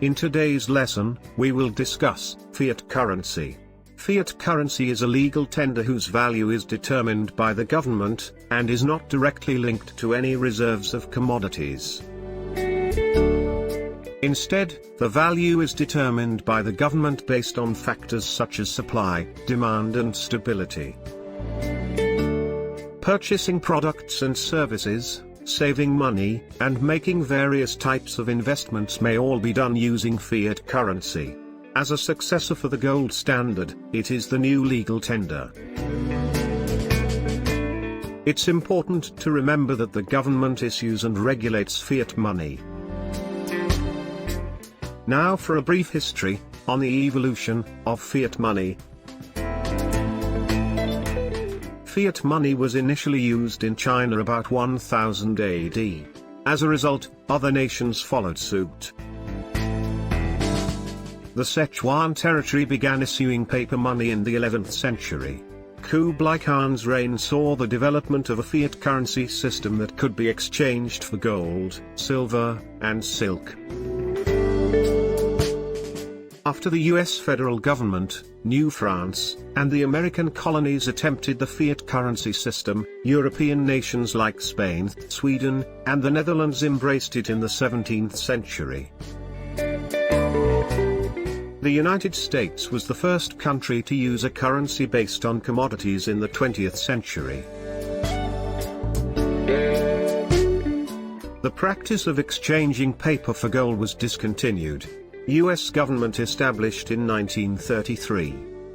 In today's lesson, we will discuss fiat currency. Fiat currency is a legal tender whose value is determined by the government, and is not directly linked to any reserves of commodities. Instead, the value is determined by the government based on factors such as supply, demand and stability. Purchasing products and services, saving money, and making various types of investments may all be done using fiat currency. As a successor for the gold standard, it is the new legal tender. It's important to remember that the government issues and regulates fiat money. Now for a brief history on the evolution of fiat money. Fiat money was initially used in China about 1000 AD. As a result, other nations followed suit. The Sichuan territory began issuing paper money in the 11th century. Kublai Khan's reign saw the development of a fiat currency system that could be exchanged for gold, silver, and silk. After the US federal government, New France, and the American colonies attempted the fiat currency system, European nations like Spain, Sweden, and the Netherlands embraced it in the 17th century. The United States was the first country to use a currency based on commodities in the 20th century. The practice of exchanging paper for gold was discontinued. US government established in 1933.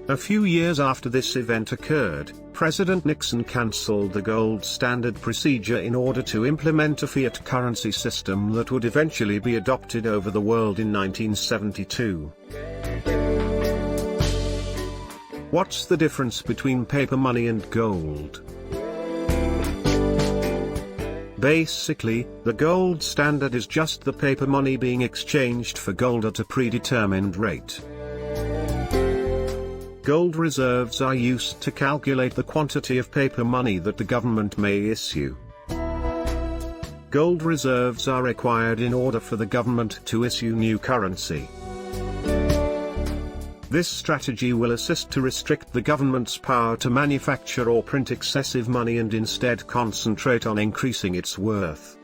A few years after this event occurred, President Nixon cancelled the gold standard procedure in order to implement a fiat currency system that would eventually be adopted over the world in 1972. What's the difference between paper money and gold? Basically, the gold standard is just the paper money being exchanged for gold at a predetermined rate. Gold reserves are used to calculate the quantity of paper money that the government may issue. Gold reserves are required in order for the government to issue new currency. This strategy will assist to restrict the government's power to manufacture or print excessive money and instead concentrate on increasing its worth.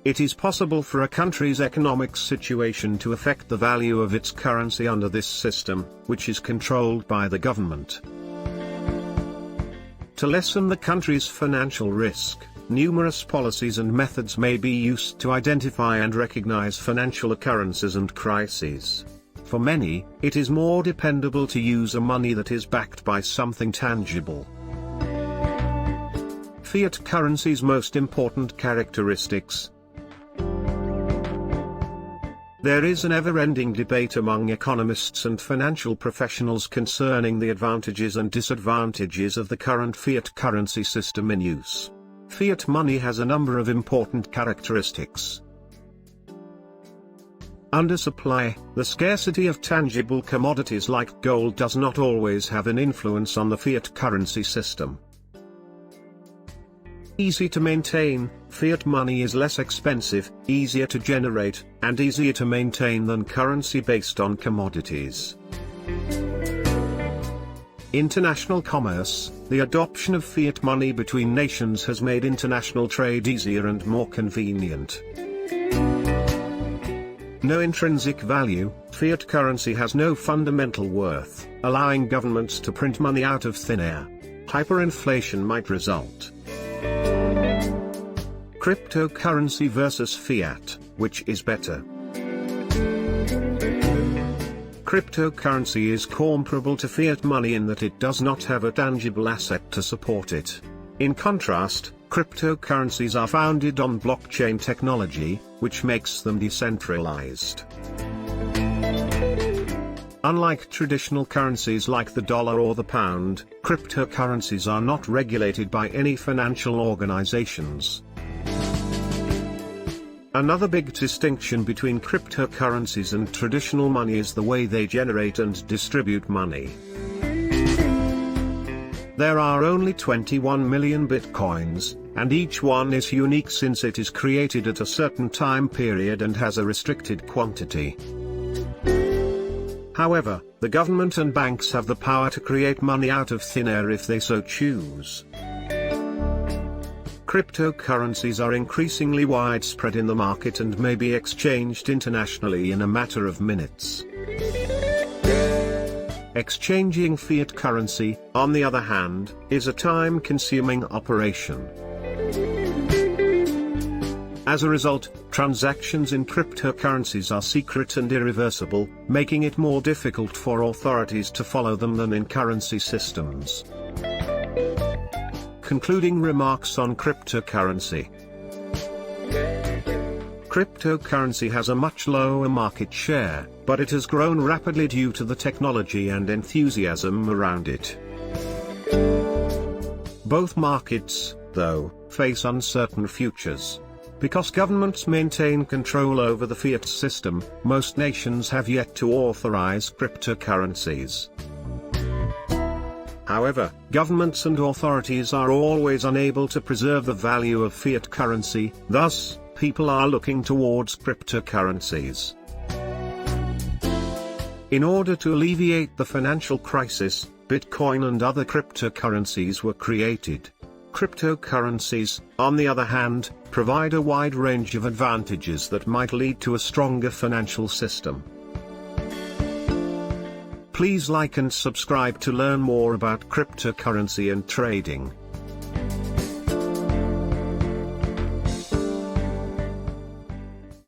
It is possible for a country's economic situation to affect the value of its currency under this system, which is controlled by the government. To lessen the country's financial risk, numerous policies and methods may be used to identify and recognize financial occurrences and crises. For many, it is more dependable to use a money that is backed by something tangible. Fiat currency's most important characteristics. There is an ever-ending debate among economists and financial professionals concerning the advantages and disadvantages of the current fiat currency system in use. Fiat money has a number of important characteristics. Undersupply. The scarcity of tangible commodities like gold does not always have an influence on the fiat currency system. Easy to maintain. Fiat money is less expensive, easier to generate, and easier to maintain than currency based on commodities. International commerce. The adoption of fiat money between nations has made international trade easier and more convenient. No intrinsic value. Fiat currency has no fundamental worth, allowing governments to print money out of thin air. Hyperinflation might result. Cryptocurrency versus fiat, which is better? Cryptocurrency is comparable to fiat money in that it does not have a tangible asset to support it. In contrast, cryptocurrencies are founded on blockchain technology, which makes them decentralized. Unlike traditional currencies like the dollar or the pound, cryptocurrencies are not regulated by any financial organizations. Another big distinction between cryptocurrencies and traditional money is the way they generate and distribute money. There are only 21 million bitcoins, and each one is unique since it is created at a certain time period and has a restricted quantity. However, the government and banks have the power to create money out of thin air if they so choose. Cryptocurrencies are increasingly widespread in the market and may be exchanged internationally in a matter of minutes. Exchanging fiat currency, on the other hand, is a time-consuming operation. As a result, transactions in cryptocurrencies are secret and irreversible, making it more difficult for authorities to follow them than in currency systems. Concluding remarks on cryptocurrency. Cryptocurrency has a much lower market share, but it has grown rapidly due to the technology and enthusiasm around it. Both markets, though, face uncertain futures. Because governments maintain control over the fiat system, most nations have yet to authorize cryptocurrencies. However, governments and authorities are always unable to preserve the value of fiat currency, thus, people are looking towards cryptocurrencies. In order to alleviate the financial crisis, Bitcoin and other cryptocurrencies were created. Cryptocurrencies, on the other hand, provide a wide range of advantages that might lead to a stronger financial system. Please like and subscribe to learn more about cryptocurrency and trading.